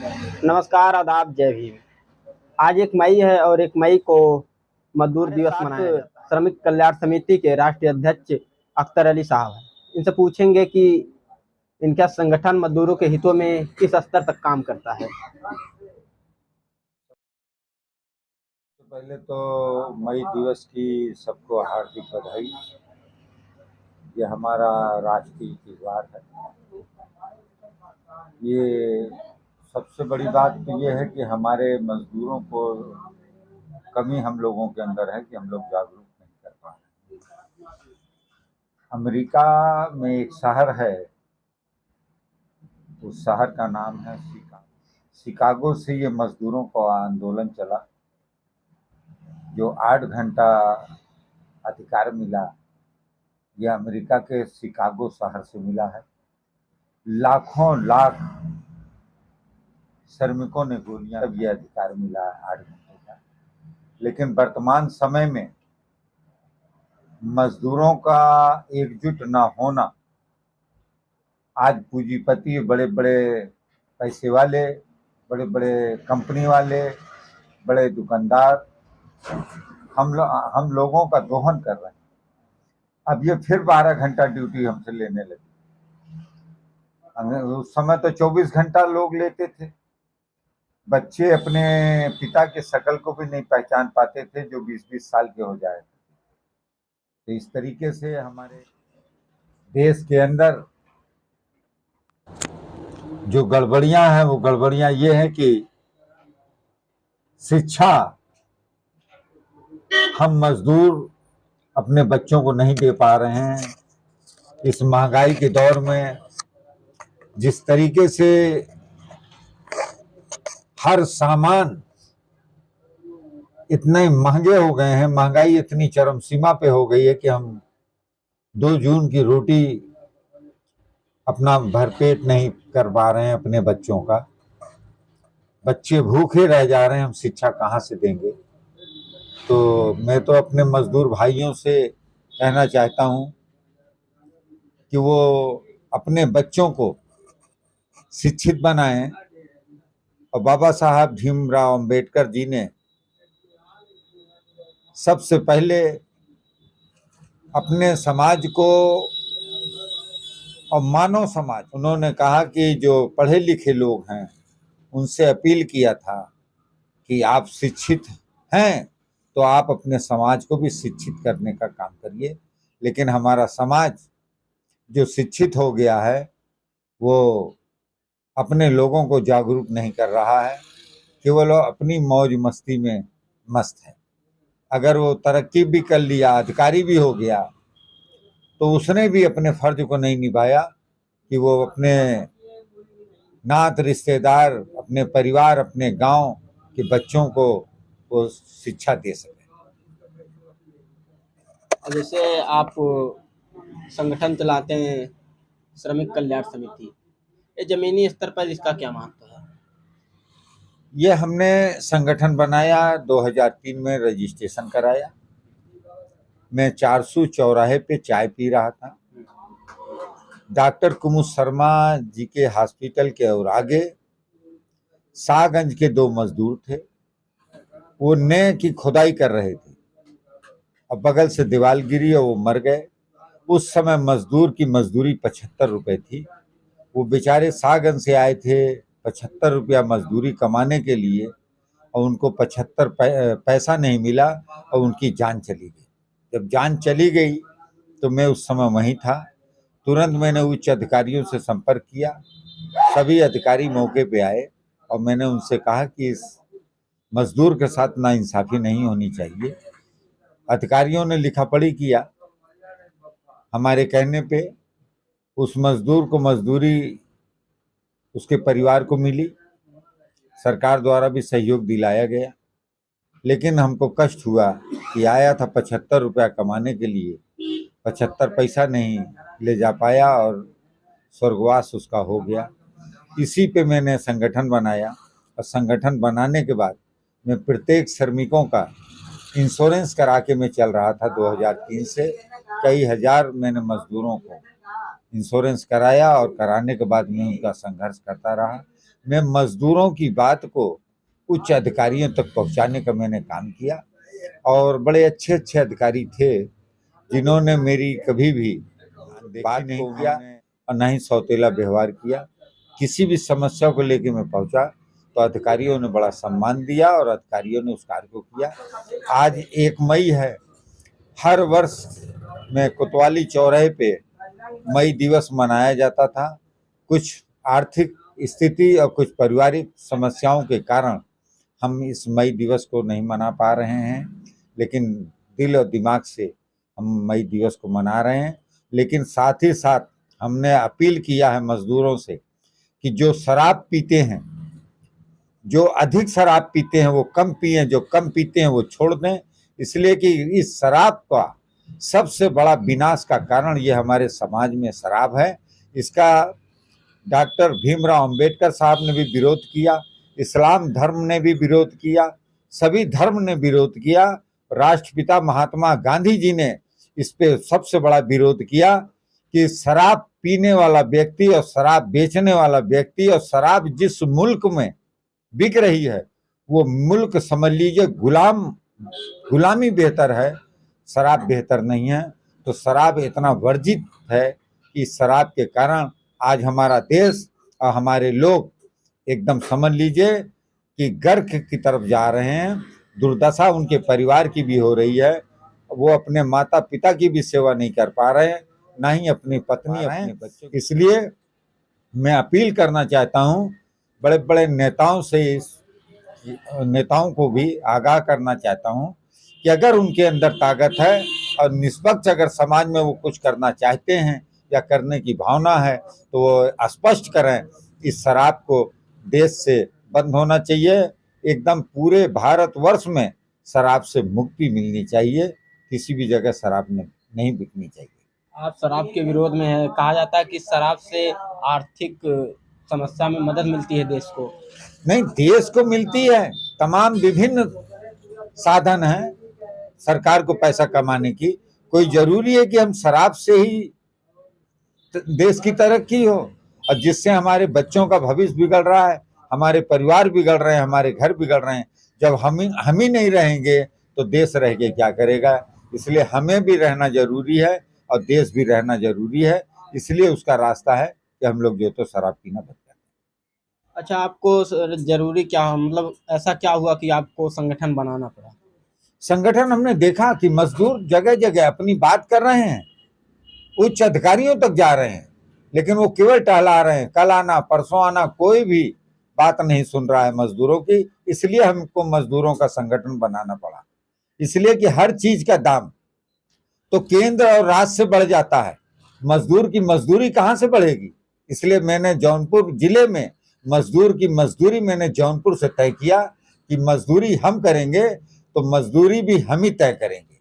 नमस्कार, आदाब, जय भीम। आज 1 मई है और 1 मई को मज़दूर दिवस मनाया जाता है। श्रमिक कल्याण समिति के राष्ट्रीय अध्यक्ष अख्तर अली साहब हैं। इनसे पूछेंगे कि इनका संगठन मज़दूरों के हितों में किस स्तर तक काम करता है? पहले तो मई दिवस की सबको हार्दिक बधाई। ये हमारा राष्ट्रीय त्योहार है। ये सबसे बड़ी बात तो ये है कि हमारे मजदूरों को कमी हम लोगों के अंदर है कि हम लोग जागरूक नहीं कर पा रहे। अमेरिका में एक शहर है, उस शहर का नाम है शिकागो। शिकागो से ये मजदूरों को आंदोलन चला, जो 8 घंटा अधिकार मिला, यह अमेरिका के शिकागो शहर से मिला है। लाखों लाख श्रमिकों ने गोलियां, तब यह अधिकार मिला है 8 घंटे का। लेकिन वर्तमान समय में मजदूरों का एकजुट न होना, आज पूंजीपति, बड़े बड़े पैसे वाले, बड़े बड़े कंपनी वाले, बड़े दुकानदार हम लोगों का दोहन कर रहे हैं। अब ये फिर 12 घंटा ड्यूटी हमसे लेने लगे। उस समय तो 24 घंटा लोग लेते थे। बच्चे अपने पिता के शक्ल को भी नहीं पहचान पाते थे जो 20-20 साल के हो जाए। तो इस तरीके से हमारे देश के अंदर जो गड़बड़ियां हैं, वो गड़बड़ियां ये हैं कि शिक्षा हम मजदूर अपने बच्चों को नहीं दे पा रहे हैं। इस महंगाई के दौर में जिस तरीके से हर सामान इतने महंगे हो गए हैं, महंगाई इतनी चरम सीमा पे हो गई है कि हम 2 जून की रोटी अपना भरपेट नहीं कर पा रहे हैं अपने बच्चों का। बच्चे भूखे रह जा रहे हैं, हम शिक्षा कहाँ से देंगे? तो मैं तो अपने मजदूर भाइयों से कहना चाहता हूं कि वो अपने बच्चों को शिक्षित बनाएं। और बाबा साहब भीमराव अंबेडकर जी ने सबसे पहले अपने समाज को और मानव समाज, उन्होंने कहा कि जो पढ़े लिखे लोग हैं उनसे अपील किया था कि आप शिक्षित हैं तो आप अपने समाज को भी शिक्षित करने का काम करिए। लेकिन हमारा समाज जो शिक्षित हो गया है वो अपने लोगों को जागरूक नहीं कर रहा है, केवल अपनी मौज मस्ती में मस्त है। अगर वो तरक्की भी कर लिया, अधिकारी भी हो गया, तो उसने भी अपने फर्ज को नहीं निभाया कि वो अपने नात रिश्तेदार, अपने परिवार, अपने गांव के बच्चों को वो शिक्षा दे सके। और जैसे आप संगठन चलाते हैं, श्रमिक कल्याण समिति, ये ज़मीनी स्तर पर इसका क्या महत्व है? ये हमने संगठन बनाया, 2003 में रजिस्ट्रेशन कराया। मैं 400 चौराहे पे चाय पी रहा था। डॉक्टर कुमुद शर्मा जी के हॉस्पिटल के और आगे शाहगंज के 2 मजदूर थे, वो नए की खुदाई कर रहे थे और बगल से दीवार गिरी और वो मर गए। उस समय मजदूर की मजदूरी 75 रुपए थी। वो बेचारे शाहगंज से आए थे 75 रुपया मजदूरी कमाने के लिए, और उनको 75 पैसा नहीं मिला और उनकी जान चली गई। जब जान चली गई तो मैं उस समय वहीं था। तुरंत मैंने उच्च अधिकारियों से संपर्क किया। सभी अधिकारी मौके पे आए और मैंने उनसे कहा कि इस मजदूर के साथ नाइंसाफी नहीं होनी चाहिए। अधिकारियों ने लिखा पढ़ी किया। हमारे कहने पे उस मजदूर को मजदूरी उसके परिवार को मिली, सरकार द्वारा भी सहयोग दिलाया गया। लेकिन हमको कष्ट हुआ कि आया था 75 रुपया कमाने के लिए, 75 पैसा नहीं ले जा पाया और स्वर्गवास उसका हो गया। इसी पे मैंने संगठन बनाया और संगठन बनाने के बाद मैं प्रत्येक श्रमिकों का इंश्योरेंस करा के मैं चल रहा था। 2003 से कई हजार मैंने मजदूरों को इंश्योरेंस कराया और कराने के बाद मैं उनका संघर्ष करता रहा। में मजदूरों की बात को उच्च अधिकारियों तक पहुंचाने का मैंने काम किया, और बड़े अच्छे अच्छे अधिकारी थे जिन्होंने मेरी कभी भी बात नहीं किया और न ही सौतेला व्यवहार किया। किसी भी समस्या को लेकर मैं पहुंचा तो अधिकारियों ने बड़ा सम्मान दिया और अधिकारियों ने उस कार्य को किया। आज 1 मई है, हर वर्ष में कोतवाली चौराहे पे मई दिवस मनाया जाता था। कुछ आर्थिक स्थिति और कुछ पारिवारिक समस्याओं के कारण हम इस मई दिवस को नहीं मना पा रहे हैं, लेकिन दिल और दिमाग से हम मई दिवस को मना रहे हैं। लेकिन साथ ही साथ हमने अपील किया है मजदूरों से कि जो शराब पीते हैं, जो अधिक शराब पीते हैं वो कम पिएं, जो कम पीते हैं वो छोड़ दें, इसलिए कि इस शराब का सबसे बड़ा विनाश का कारण ये हमारे समाज में शराब है। इसका डॉक्टर भीमराव अंबेडकर साहब ने भी विरोध किया, इस्लाम धर्म ने भी विरोध किया, सभी धर्म ने विरोध किया। राष्ट्रपिता महात्मा गांधी जी ने इस पे सबसे बड़ा विरोध किया कि शराब पीने वाला व्यक्ति और शराब बेचने वाला व्यक्ति और शराब जिस मुल्क में बिक रही है वो मुल्क समझ लीजिए गुलामी बेहतर है, शराब बेहतर नहीं है। तो शराब इतना वर्जित है कि शराब के कारण आज हमारा देश और हमारे लोग एकदम समझ लीजिए कि गर्क की तरफ जा रहे हैं। दुर्दशा उनके परिवार की भी हो रही है, वो अपने माता पिता की भी सेवा नहीं कर पा रहे हैं, ना ही अपनी पत्नी अपने बच्चों। इसलिए मैं अपील करना चाहता हूँ बड़े बड़े नेताओं को भी आगाह करना चाहता हूँ कि अगर उनके अंदर ताकत है और निष्पक्ष अगर समाज में वो कुछ करना चाहते हैं या करने की भावना है तो वो स्पष्ट करें। इस शराब को देश से बंद होना चाहिए, एकदम पूरे भारतवर्ष में शराब से मुक्ति मिलनी चाहिए, किसी भी जगह शराब नहीं बिकनी चाहिए। आप शराब के विरोध में है, कहा जाता है कि शराब से आर्थिक समस्या में मदद मिलती है देश को। नहीं, देश को मिलती है, तमाम विभिन्न साधन हैं सरकार को पैसा कमाने की। कोई जरूरी है कि हम शराब से ही देश की तरक्की हो, और जिससे हमारे बच्चों का भविष्य बिगड़ रहा है, हमारे परिवार बिगड़ रहे हैं, हमारे घर बिगड़ रहे हैं। जब हम ही नहीं रहेंगे तो देश रह के क्या करेगा। इसलिए हमें भी रहना जरूरी है और देश भी रहना जरूरी है। इसलिए उसका रास्ता है कि हम लोग जो तो शराब पीना बंद करें। अच्छा, आपको जरूरी क्या, मतलब ऐसा क्या हुआ कि आपको संगठन बनाना पड़ा? संगठन हमने देखा कि मजदूर जगह जगह अपनी बात कर रहे हैं, उच्च अधिकारियों तक जा रहे हैं, लेकिन वो केवल टहला रहे हैं, कल आना परसों आना, कोई भी बात नहीं सुन रहा है मजदूरों की। इसलिए हमको मजदूरों का संगठन बनाना पड़ा, इसलिए कि हर चीज का दाम तो केंद्र और राज्य से बढ़ जाता है, मजदूर की मजदूरी कहाँ से बढ़ेगी। इसलिए मैंने जौनपुर जिले में मजदूर की मजदूरी मैंने जौनपुर से तय किया कि मजदूरी हम करेंगे तो मजदूरी भी हम ही तय करेंगे।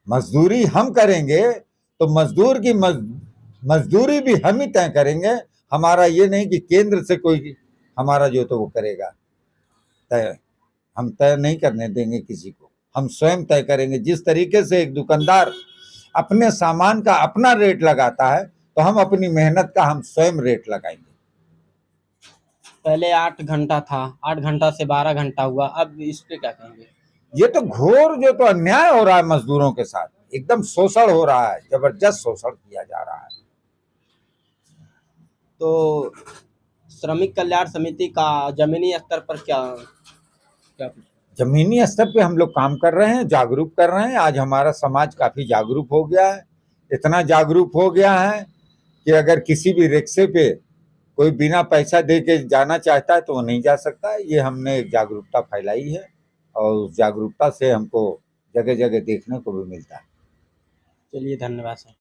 मजदूरी हम करेंगे तो मजदूर की मजदूरी भी हम ही तय करेंगे। हमारा ये नहीं कि केंद्र से कोई हमारा जो तो वो करेगा तय, हम तय नहीं करने देंगे किसी को, हम स्वयं तय करेंगे। जिस तरीके से एक दुकानदार अपने सामान का अपना रेट लगाता है तो हम अपनी मेहनत का हम स्वयं रेट लगाएंगे। पहले 8 घंटा था, 8 घंटा से 12 घंटा हुआ, अब इस पे क्या कहेंगे? ये तो घोर जो तो अन्याय हो रहा है मजदूरों के साथ, एकदम शोषण हो रहा है, जबरदस्त शोषण किया जा रहा है। तो श्रमिक कल्याण समिति का जमीनी स्तर पर क्या जमीनी स्तर पे हम लोग काम कर रहे हैं, जागरूक कर रहे हैं। आज हमारा समाज काफी जागरूक हो गया है, इतना जागरूक हो गया है कि अगर किसी भी रिक्शे पे कोई बिना पैसा दे के जाना चाहता है तो वो नहीं जा सकता। ये हमने एक जागरूकता फैलाई है और उस जागरूकता से हमको जगह जगह देखने को भी मिलता है। चलिए, धन्यवाद सर।